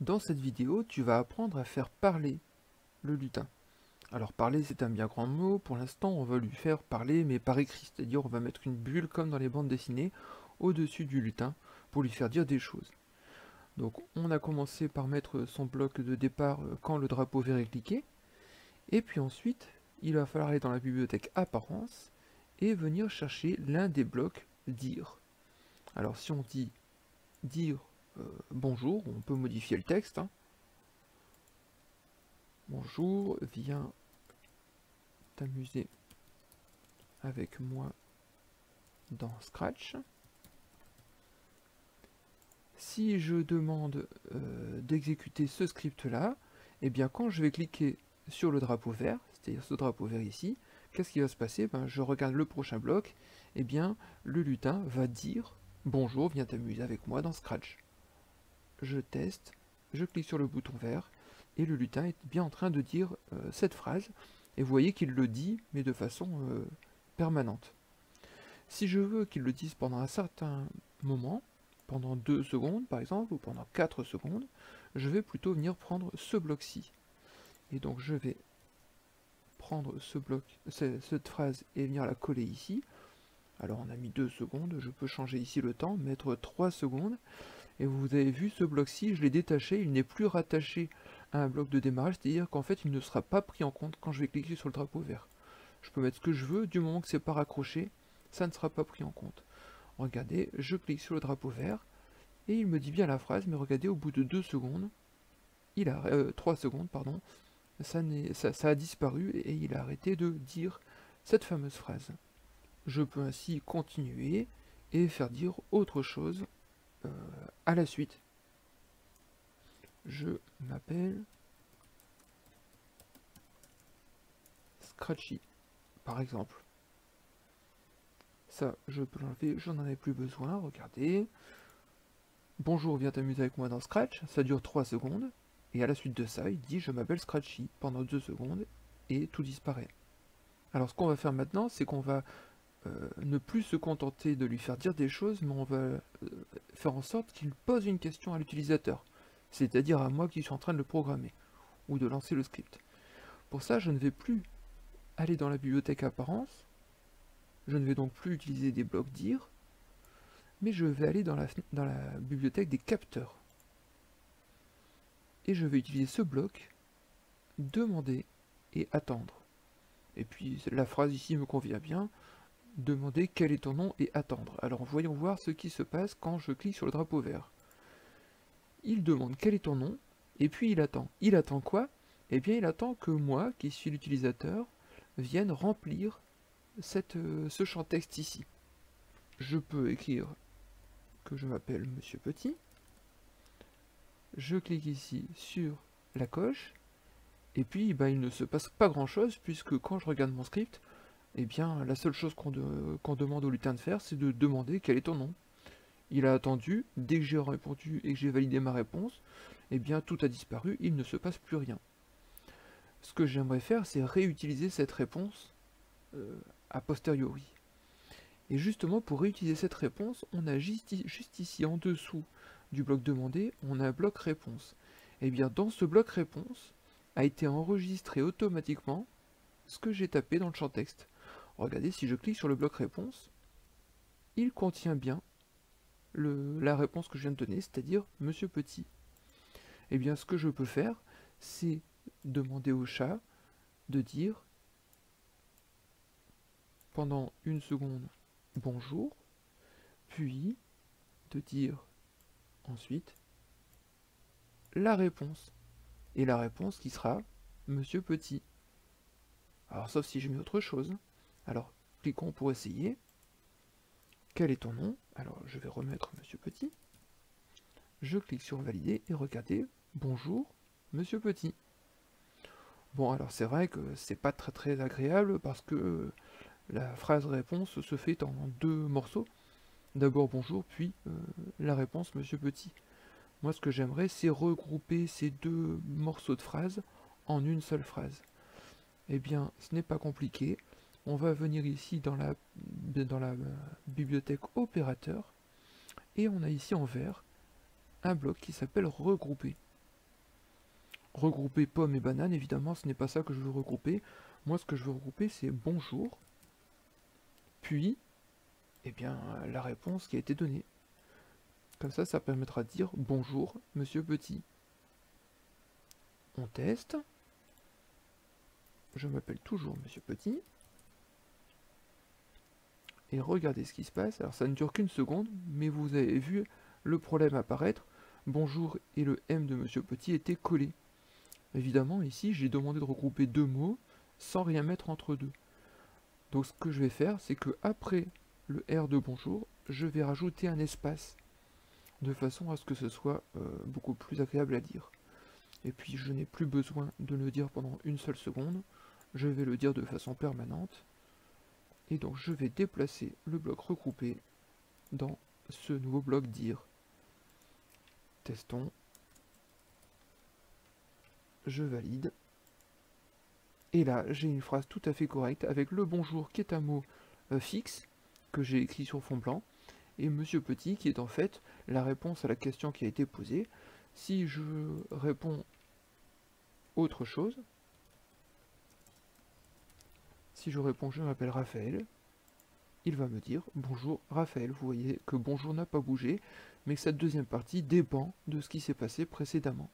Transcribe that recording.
Dans cette vidéo, tu vas apprendre à faire parler le lutin. Alors parler, c'est un bien grand mot. Pour l'instant, on va lui faire parler, mais par écrit. C'est-à-dire, on va mettre une bulle, comme dans les bandes dessinées, au-dessus du lutin, pour lui faire dire des choses. Donc, on a commencé par mettre son bloc de départ quand le drapeau vert est cliqué. Et puis ensuite, il va falloir aller dans la bibliothèque apparence et venir chercher l'un des blocs dire. Alors, si on dit dire bonjour, on peut modifier le texte, hein. Bonjour, viens t'amuser avec moi dans Scratch. Si je demande d'exécuter ce script-là, et bien quand je vais cliquer sur le drapeau vert, c'est-à-dire ce drapeau vert ici, qu'est-ce qui va se passer? Je regarde le prochain bloc, et bien le lutin va dire « Bonjour, viens t'amuser avec moi dans Scratch ». Je teste, je clique sur le bouton vert, et le lutin est bien en train de dire cette phrase, et vous voyez qu'il le dit, mais de façon permanente. Si je veux qu'il le dise pendant un certain moment, pendant 2 secondes par exemple, ou pendant 4 secondes, je vais plutôt venir prendre ce bloc-ci. Et donc je vais prendre ce bloc, cette phrase, et venir la coller ici. Alors on a mis 2 secondes, je peux changer ici le temps, mettre 3 secondes, et vous avez vu ce bloc-ci, je l'ai détaché, il n'est plus rattaché à un bloc de démarrage, c'est-à-dire qu'en fait il ne sera pas pris en compte quand je vais cliquer sur le drapeau vert. Je peux mettre ce que je veux, du moment que c'est pas raccroché, ça ne sera pas pris en compte. Regardez, je clique sur le drapeau vert, et il me dit bien la phrase, mais regardez, au bout de 2 secondes, 3 secondes, pardon, ça a disparu, et il a arrêté de dire cette fameuse phrase. Je peux ainsi continuer, et faire dire autre chose à la suite. Je m'appelle Scratchy, par exemple. Ça, je peux l'enlever, j'en avais plus besoin, regardez. Bonjour, viens t'amuser avec moi dans Scratch, ça dure 3 secondes, et à la suite de ça, il dit je m'appelle Scratchy pendant 2 secondes, et tout disparaît. Alors ce qu'on va faire maintenant, c'est qu'on va ne plus se contenter de lui faire dire des choses, mais on va faire en sorte qu'il pose une question à l'utilisateur, c'est-à-dire à moi qui suis en train de le programmer, ou de lancer le script. Pour ça, je ne vais plus aller dans la bibliothèque apparence, je ne vais donc plus utiliser des blocs dire, mais je vais aller dans la bibliothèque des capteurs. Et je vais utiliser ce bloc, demander et attendre. Et puis la phrase ici me convient bien, demander quel est ton nom et attendre. Alors voyons voir ce qui se passe quand je clique sur le drapeau vert. Il demande quel est ton nom, et puis il attend. Il attend quoi? Eh bien il attend que moi, qui suis l'utilisateur, vienne remplir ce champ texte ici. Je peux écrire que je m'appelle Monsieur Petit. Je clique ici sur la coche, et puis il ne se passe pas grand chose, puisque quand je regarde mon script, eh bien la seule chose qu'on demande au lutin de faire, c'est de demander quel est ton nom. Il a attendu, dès que j'ai répondu et que j'ai validé ma réponse, eh bien tout a disparu, il ne se passe plus rien. Ce que j'aimerais faire, c'est réutiliser cette réponse a posteriori. Et justement, pour réutiliser cette réponse, on a juste ici en dessous du bloc demandé, on a un bloc réponse. Et bien dans ce bloc réponse a été enregistré automatiquement ce que j'ai tapé dans le champ texte. Regardez, si je clique sur le bloc réponse, il contient bien la réponse que je viens de donner, c'est-à-dire Monsieur Petit. Et bien ce que je peux faire, c'est demander au chat de dire pendant 1 seconde bonjour, puis de dire ensuite la réponse. Et la réponse qui sera Monsieur Petit. Alors sauf si je mets autre chose. Alors cliquons pour essayer. Quel est ton nom? Alors je vais remettre Monsieur Petit. Je clique sur valider et regardez, bonjour Monsieur Petit. Bon alors c'est vrai que c'est pas très agréable parce que la phrase réponse se fait en 2 morceaux. D'abord bonjour, puis la réponse Monsieur Petit. Moi ce que j'aimerais, c'est regrouper ces 2 morceaux de phrase en une seule phrase. Eh bien ce n'est pas compliqué, on va venir ici dans la bibliothèque opérateur, et on a ici en vert un bloc qui s'appelle regrouper. regrouper pommes et bananes, évidemment ce n'est pas ça que je veux regrouper. Moi ce que je veux regrouper c'est bonjour, puis eh bien, la réponse qui a été donnée. Comme ça permettra de dire bonjour monsieur Petit. On teste. Je m'appelle toujours monsieur Petit. Et regardez ce qui se passe. Alors ça ne dure qu'une seconde, mais vous avez vu le problème apparaître. Bonjour et le M de monsieur Petit étaient collés. Évidemment, ici, j'ai demandé de regrouper deux mots sans rien mettre entre deux. Donc ce que je vais faire, c'est que après le R de bonjour, je vais rajouter un espace, de façon à ce que ce soit beaucoup plus agréable à dire. Et puis je n'ai plus besoin de le dire pendant une seule seconde, je vais le dire de façon permanente. Et donc je vais déplacer le bloc regroupé dans ce nouveau bloc dire. Testons. Je valide. Et là, j'ai une phrase tout à fait correcte avec le bonjour qui est un mot fixe que j'ai écrit sur fond blanc et monsieur Petit qui est en fait la réponse à la question qui a été posée. Si je réponds autre chose, si je réponds je m'appelle Raphaël, il va me dire bonjour Raphaël. Vous voyez que bonjour n'a pas bougé, mais que cette deuxième partie dépend de ce qui s'est passé précédemment.